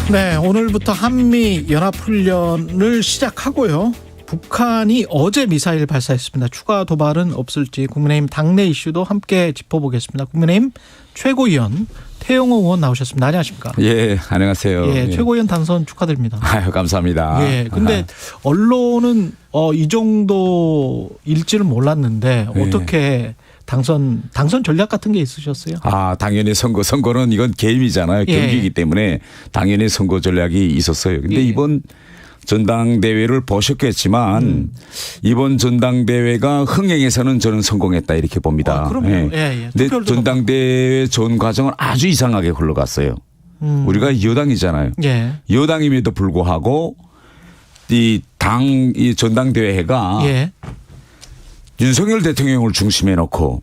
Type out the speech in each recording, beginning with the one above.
네, 오늘부터 한미 연합훈련을 시작하고요. 북한이 어제 미사일 발사했습니다. 추가 도발은 없을지 국민의힘 당내 이슈도 함께 짚어보겠습니다. 국민의힘 최고위원 태영호 의원 나오셨습니다. 안녕하십니까? 예, 안녕하세요. 예, 최고위원 당선 축하드립니다. 아유, 감사합니다. 예, 근데 언론은 이 정도일지를 몰랐는데 어떻게 당선 전략 같은 게 있으셨어요? 당연히 선거는 이건 게임이잖아요. 경기이기 때문에 당연히 선거 전략이 있었어요. 근데 이번 전당대회를 보셨겠지만 이번 전당대회가 흥행에서는 저는 성공했다 이렇게 봅니다. 그럼요. 근데 전당대회 전 과정은 아주 이상하게 흘러갔어요. 우리가 여당이잖아요. 예. 여당임에도 불구하고 이 전당대회가 윤석열 대통령을 중심에 놓고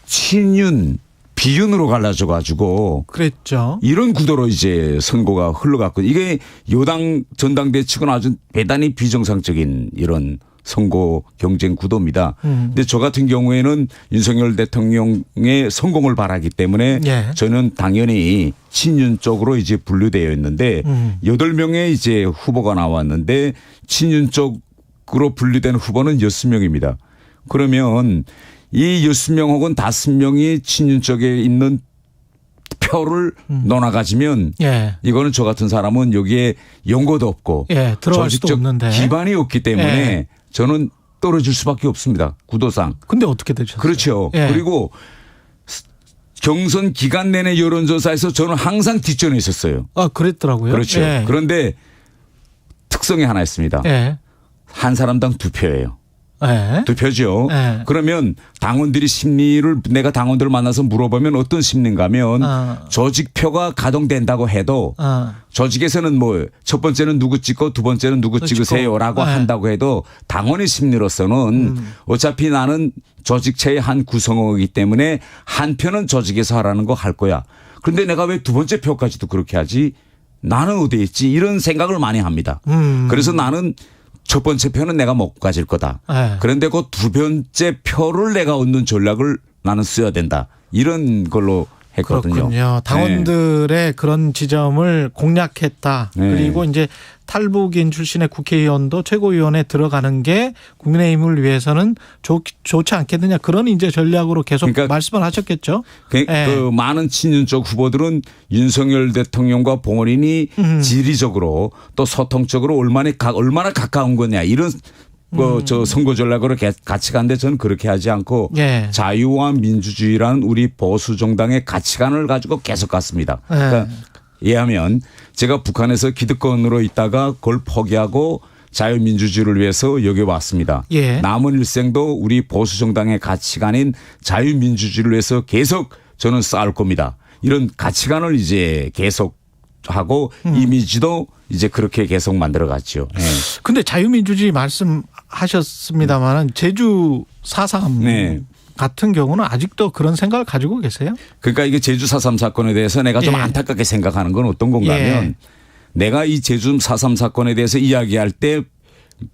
친윤 비윤으로 갈라져 가지고 그랬죠. 이런 구도로 이제 선거가 흘러갔고 이게 여당 전당대 측은 아주 대단히 비정상적인 이런 선거 경쟁 구도입니다. 근데 저 같은 경우에는 윤석열 대통령의 성공을 바라기 때문에 저는 당연히 친윤 쪽으로 이제 분류되어 있는데 8명의 이제 후보가 나왔는데 친윤 쪽으로 분류된 후보는 6명입니다. 그러면 이 6명 혹은 5명이 친윤 쪽에 있는 표를 넣어 가지면 이거는 저 같은 사람은 여기에 연고도 없고 들어갈 수도 없는데 기반이 없기 때문에 저는 떨어질 수밖에 없습니다. 구도상. 근데 어떻게 되셨어요? 그렇죠. 그리고 경선 기간 내내 여론조사에서 저는 항상 뒷전에 있었어요. 그랬더라고요. 그렇죠. 그런데 특성이 하나 있습니다. 한 사람당 2표예요. 2표죠. 그러면 당원들이 심리를 내가 당원들을 만나서 물어보면 어떤 심리인가 하면 조직표가 가동된다고 해도 조직에서는 뭐 첫 번째는 누구 찍고 두 번째는 누구 찍으세요라고 한다고 해도 당원의 심리로서는 어차피 나는 조직체의 한 구성원이기 때문에 한 표는 조직에서 하라는 거 할 거야. 그런데 내가 왜 두 번째 표까지도 그렇게 하지? 나는 어디에 있지? 이런 생각을 많이 합니다. 그래서 나는 첫 번째 표는 내가 못 가질 거다. 그런데 그 두 번째 표를 내가 얻는 전략을 나는 써야 된다. 이런 걸로 했거든요. 그렇군요. 당원들의 그런 지점을 공략했다. 그리고 이제 탈북인 출신의 국회의원도 최고위원회 들어가는 게 국민의힘을 위해서는 좋지 않겠느냐. 그런 이제 전략으로 계속 말씀을 하셨겠죠. 그 많은 친윤 쪽 후보들은 윤석열 대통령과 본인이 지리적으로 또 소통적으로 얼마나 가까운 거냐 이런 저 선거 전략으로 같이 가는데 저는 그렇게 하지 않고 자유와 민주주의라는 우리 보수 정당의 가치관을 가지고 계속 갔습니다. 그러니까 예하면 제가 북한에서 기득권으로 있다가 그걸 포기하고 자유민주주의를 위해서 여기 왔습니다. 남은 일생도 우리 보수 정당의 가치관인 자유민주주의를 위해서 계속 저는 쌓을 겁니다. 이런 가치관을 이제 계속 하고 이미지도 이제 그렇게 계속 만들어 갔죠. 근데 자유민주주의 말씀하셨습니다만 제주 4.3 같은 경우는 아직도 그런 생각을 가지고 계세요? 그러니까 이게 제주 4.3 사건에 대해서 내가 좀 안타깝게 생각하는 건 어떤 건가 하면 내가 이 제주 4.3 사건에 대해서 이야기할 때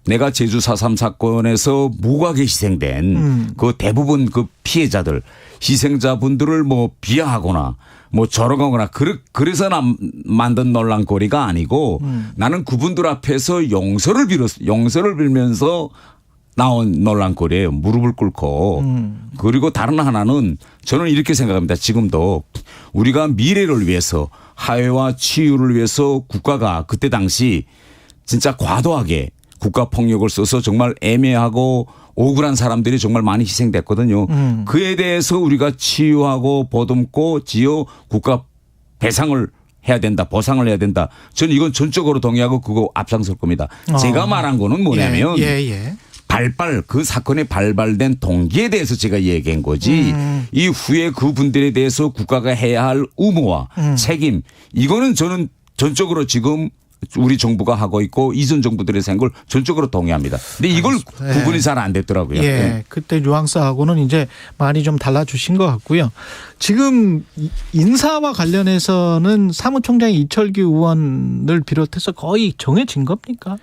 내가 제주 4.3 사건에서 무고하게 희생된 그 대부분 그 피해자들 희생자분들을 뭐 비하하거나 뭐 조롱하거나 그래서 만든 논란거리가 아니고 나는 그분들 앞에서 용서를 빌면서 나온 논란거리예요. 무릎을 꿇고. 그리고 다른 하나는 저는 이렇게 생각합니다. 지금도 우리가 미래를 위해서 화해와 치유를 위해서 국가가 그때 당시 진짜 과도하게 국가폭력을 써서 정말 애매하고 억울한 사람들이 정말 많이 희생됐거든요. 그에 대해서 우리가 치유하고 보듬고 지어 국가 배상을 해야 된다. 보상을 해야 된다. 저는 이건 전적으로 동의하고 그거 앞장설 겁니다. 제가 말한 거는 뭐냐면 그 사건에 발발된 동기에 대해서 제가 얘기한 거지 이후에 그분들에 대해서 국가가 해야 할 의무와 책임 이거는 저는 전적으로 지금 우리 정부가 하고 있고 이전 정부들의 생각을 전적으로 동의합니다. 근데 이걸 구분이 잘 안 됐더라고요. 그때 뉘앙스하고는 이제 많이 좀 달라주신 것 같고요. 지금 인사와 관련해서는 사무총장 이철규 의원을 비롯해서 거의 정해진 겁니까?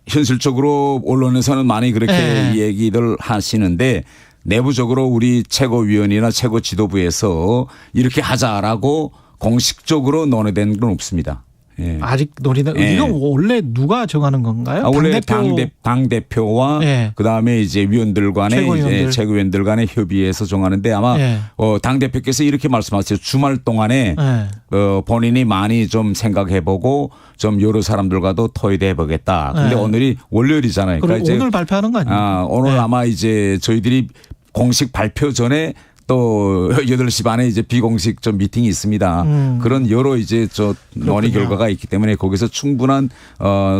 현실적으로 언론에서는 많이 그렇게 얘기들 하시는데 내부적으로 우리 최고위원이나 최고 지도부에서 이렇게 하자라고 공식적으로 논의된 건 없습니다. 예. 아직 논의는 예. 이거 원래 누가 정하는 건가요? 원래 당 대표와 예. 그다음에 이제 위원들 간의 최고위원들. 이제 최고위원들 간의 협의해서 정하는데 아마 예. 당 대표께서 이렇게 말씀하셨어요. 주말 동안에 예. 본인이 많이 좀 생각해보고 좀 여러 사람들과도 토의도 해보겠다. 근데 예. 오늘이 월요일이잖아요. 그럼 이제 오늘 발표하는 거 아니에요? 오늘 예. 아마 이제 저희들이 공식 발표 전에 또 8시 반에 이제 비공식 좀 미팅이 있습니다. 그런 여러 이제 논의 결과가 있기 때문에 거기서 충분한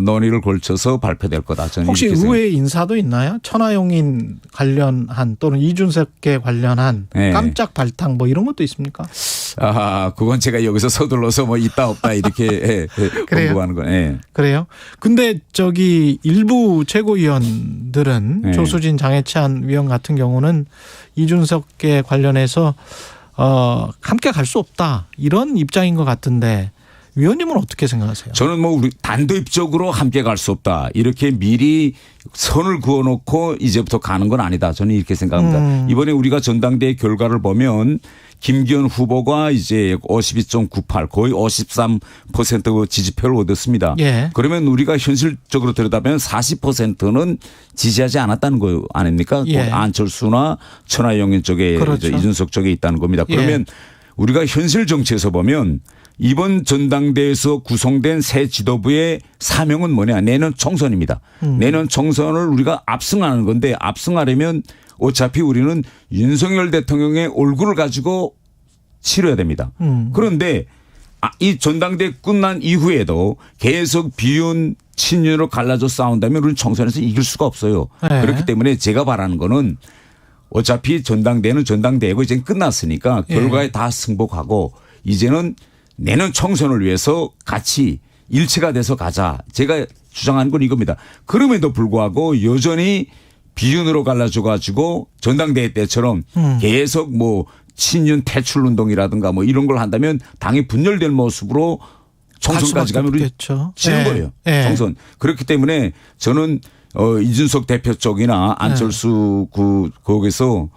논의를 걸쳐서 발표될 거다. 저는 혹시 이렇게 의회 인사도 있나요? 천하용인 관련한 또는 이준석계 관련한 네. 깜짝 발탁 뭐 이런 것도 있습니까? 그건 제가 여기서 서둘러서 뭐 있다 없다 이렇게 그래요? 공부하는 거. 예. 그래요? 근데 일부 최고위원들은 네. 조수진 장해찬 위원 같은 경우는 이준석계 관련해서 함께 갈 수 없다 이런 입장인 것 같은데 위원님은 어떻게 생각하세요? 저는 뭐 우리 단도입적으로 함께 갈 수 없다. 이렇게 미리 선을 그어놓고 이제부터 가는 건 아니다. 저는 이렇게 생각합니다. 이번에 우리가 전당대회 결과를 보면 김기현 후보가 이제 52.98 거의 53% 지지표를 얻었습니다. 예. 그러면 우리가 현실적으로 들여다보면 40%는 지지하지 않았다는 거 아닙니까? 예. 안철수나 천하용인 쪽에 그렇죠. 이준석 쪽에 있다는 겁니다. 그러면 우리가 현실 정치에서 보면 이번 전당대회에서 구성된 새 지도부의 사명은 뭐냐. 내년 총선입니다. 내년 총선을 우리가 압승하는 건데 압승하려면 어차피 우리는 윤석열 대통령의 얼굴을 가지고 치러야 됩니다. 그런데 이 전당대회 끝난 이후에도 계속 비윤 친윤으로 갈라져 싸운다면 우리는 총선에서 이길 수가 없어요. 네. 그렇기 때문에 제가 바라는 거는 어차피 전당대회는 전당대회고 이제 끝났으니까 결과에 다 승복하고 이제는 내년 총선을 위해서 같이 일체가 돼서 가자. 제가 주장하는 건 이겁니다. 그럼에도 불구하고 여전히 비윤으로 갈라져 가지고 전당대회 때처럼 계속 뭐 친윤 퇴출 운동이라든가 뭐 이런 걸 한다면 당이 분열될 모습으로 총선까지 가면 우리 지는 거예요. 총선. 그렇기 때문에 저는 이준석 대표 쪽이나 안철수 거기서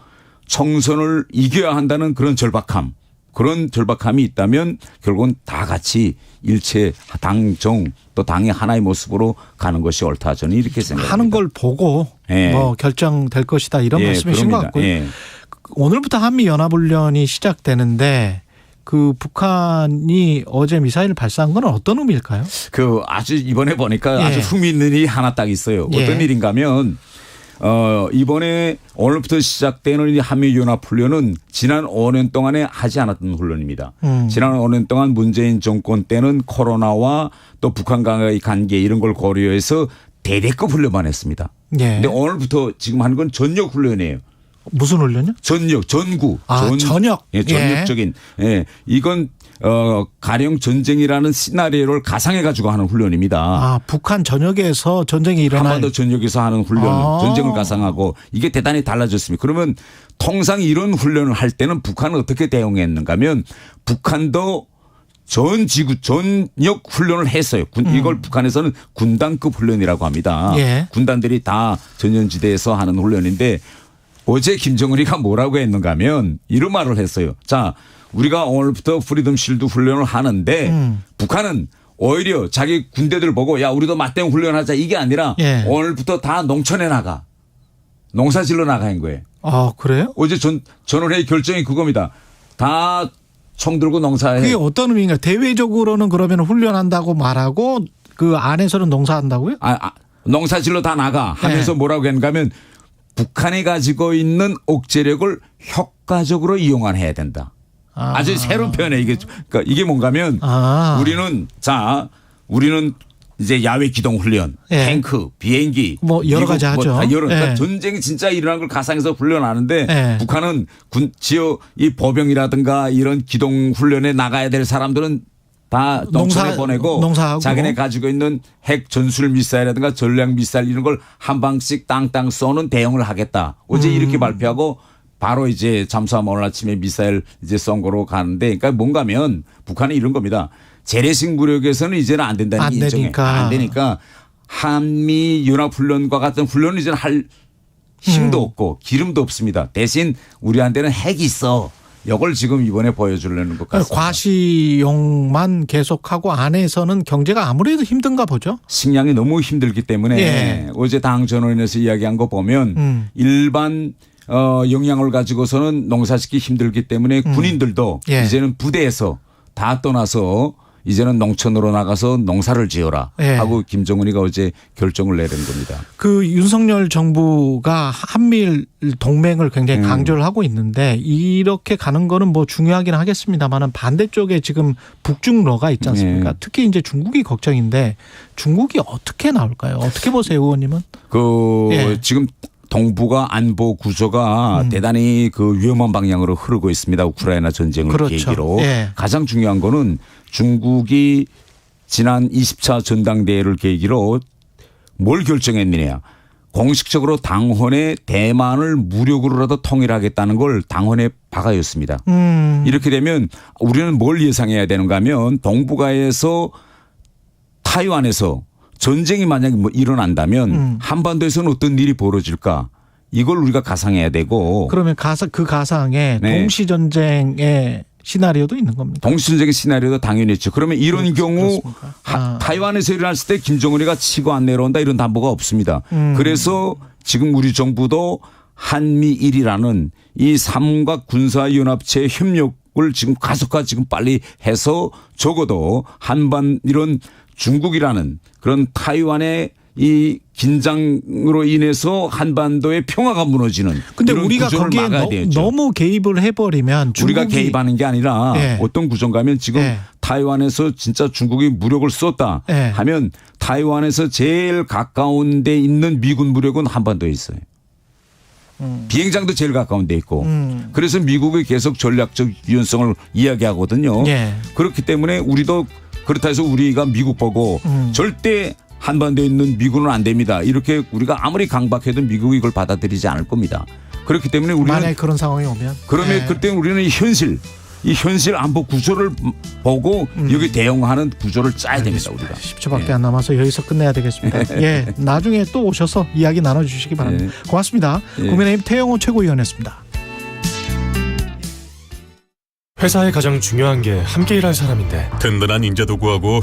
총선을 이겨야 한다는 그런 절박함이 있다면 결국은 다 같이 일체 당정 또 당의 하나의 모습으로 가는 것이 옳다. 저는 이렇게 생각합니다. 하는 걸 보고 뭐 결정될 것이다 이런 말씀이신 것 같고요. 오늘부터 한미연합훈련이 시작되는데 그 북한이 어제 미사일 발사한 건 어떤 의미일까요? 아주 이번에 보니까 아주 흥미있는 일이 하나 딱 있어요. 어떤 일인가 하면 이번에 오늘부터 시작되는 이 한미연합훈련은 지난 5년 동안에 하지 않았던 훈련입니다. 지난 5년 동안 문재인 정권 때는 코로나와 또 북한과의 관계 이런 걸 고려해서 대대급 훈련만 했습니다. 그런데 오늘부터 지금 하는 건 전역 훈련이에요. 무슨 훈련이요? 전구. 전역. 전역적인. 이건 가령 전쟁이라는 시나리오를 가상해 가지고 하는 훈련입니다. 북한 전역에서 전쟁이 일어날. 한반도 전역에서 하는 훈련, 전쟁을 가상하고 이게 대단히 달라졌습니다. 그러면 통상 이런 훈련을 할 때는 북한은 어떻게 대응했는가 하면 북한도 전역 훈련을 했어요. 이걸 북한에서는 군단급 훈련이라고 합니다. 군단들이 다 전연지대에서 하는 훈련인데 어제 김정은이가 뭐라고 했는가 하면 이런 말을 했어요. 자, 우리가 오늘부터 프리덤 실드 훈련을 하는데 북한은 오히려 자기 군대들 보고 야 우리도 맞대응 훈련하자 이게 아니라 오늘부터 다 농촌에 나가. 농사질러 나가는 거예요. 그래요? 어제 전원회의 결정이 그겁니다. 다 총 들고 농사해. 그게 어떤 의미인가요? 대외적으로는 그러면 훈련한다고 말하고 그 안에서는 농사한다고요? 농사질러 다 나가 하면서 뭐라고 했는가 하면 북한이 가지고 있는 억제력을 효과적으로 이용해야 된다. 아주 새로운 표현이에요. 그러니까 이게 뭔가 하면 우리는 이제 야외 기동 훈련, 탱크, 비행기 뭐 여러 가지 하죠. 그러니까 전쟁이 진짜 일어난 걸 가상해서 훈련하는데 북한은 지역 이 보병이라든가 이런 기동 훈련에 나가야 될 사람들은 다 농촌에 보내고 농사하고. 자기네 가지고 있는 핵 전술 미사일이라든가 전략 미사일 이런 걸 한 방씩 땅땅 쏘는 대응을 하겠다. 어제 이렇게 발표하고 바로 이제 잠수함 오늘 아침에 미사일 이제 쏜 거로 가는데 그러니까 뭔가 하면 북한은 이런 겁니다. 재래식 무력에서는 이제는 안 된다는 게 인정해. 안 되니까 한미 연합훈련과 같은 훈련을 이제는 할 힘도 없고 기름도 없습니다. 대신 우리한테는 핵이 있어. 이걸 지금 이번에 보여주려는 것 같습니다. 과시용만 계속하고 안에서는 경제가 아무래도 힘든가 보죠. 식량이 너무 힘들기 때문에 예. 어제 당 전원에서 이야기한 거 보면 일반 영양을 가지고서는 농사짓기 힘들기 때문에 군인들도 예. 이제는 부대에서 다 떠나서 이제는 농촌으로 나가서 농사를 지어라 예. 하고 김정은이가 어제 결정을 내린 겁니다. 그 윤석열 정부가 한미일 동맹을 굉장히 강조를 하고 있는데 이렇게 가는 거는 뭐 중요하긴 하겠습니다만은 반대쪽에 지금 북중러가 있지 않습니까? 예. 특히 이제 중국이 걱정인데 중국이 어떻게 나올까요? 어떻게 보세요, 의원님은? 그 지금 동북아 안보 구조가 대단히 그 위험한 방향으로 흐르고 있습니다. 우크라이나 전쟁을 그렇죠. 계기로. 예. 가장 중요한 거는 중국이 지난 20차 전당대회를 계기로 뭘 결정했느냐. 공식적으로 당헌에 대만을 무력으로라도 통일하겠다는 걸 당헌에 박아였습니다. 이렇게 되면 우리는 뭘 예상해야 되는가 하면 동북아에서 타이완에서 전쟁이 만약에 뭐 일어난다면 한반도에서는 어떤 일이 벌어질까 이걸 우리가 가상해야 되고 그러면 그 가상에 네. 동시전쟁의 시나리오도 있는 겁니다. 동시전쟁의 시나리오도 당연히 있죠. 그러면 이런 경우 그렇습니까? 타이완에서 일어났을 때 김정은이가 치고 안 내려온다 이런 담보가 없습니다. 그래서 지금 우리 정부도 한미일이라는 이 삼각 군사연합체 협력을 지금 가속화 지금 빨리 해서 적어도 한반 이런 중국이라는 그런 타이완의 이 긴장으로 인해서 한반도의 평화가 무너지는 근데 이런 우리가 구조를 거기에 막아야 되죠. 너무 개입을 해버리면 우리가 중국이 개입하는 게 아니라 예. 어떤 구조인가 하면 지금 예. 타이완에서 진짜 중국이 무력을 썼다 예. 하면 타이완에서 제일 가까운 데 있는 미군 무력은 한반도에 있어요. 비행장도 제일 가까운 데 있고 그래서 미국이 계속 전략적 유연성을 이야기하거든요. 예. 그렇기 때문에 우리도 그렇다 해서 우리가 미국 보고 절대 한반도에 있는 미군은 안 됩니다. 이렇게 우리가 아무리 강박해도 미국이 이걸 받아들이지 않을 겁니다. 그렇기 때문에 우리는 만약에 그런 상황이 오면 그러면 예. 그때 우리는 이 현실 안보 구조를 보고 여기 대응하는 구조를 짜야 됩니다. 우리가. 10초밖에 안 남아서 여기서 끝내야 되겠습니다. 예, 나중에 또 오셔서 이야기 나눠주시기 바랍니다. 고맙습니다. 국민의힘 태영호 최고위원이었습니다. 회사의 가장 중요한 게 함께 일할 사람인데 든든한 인재도 구하고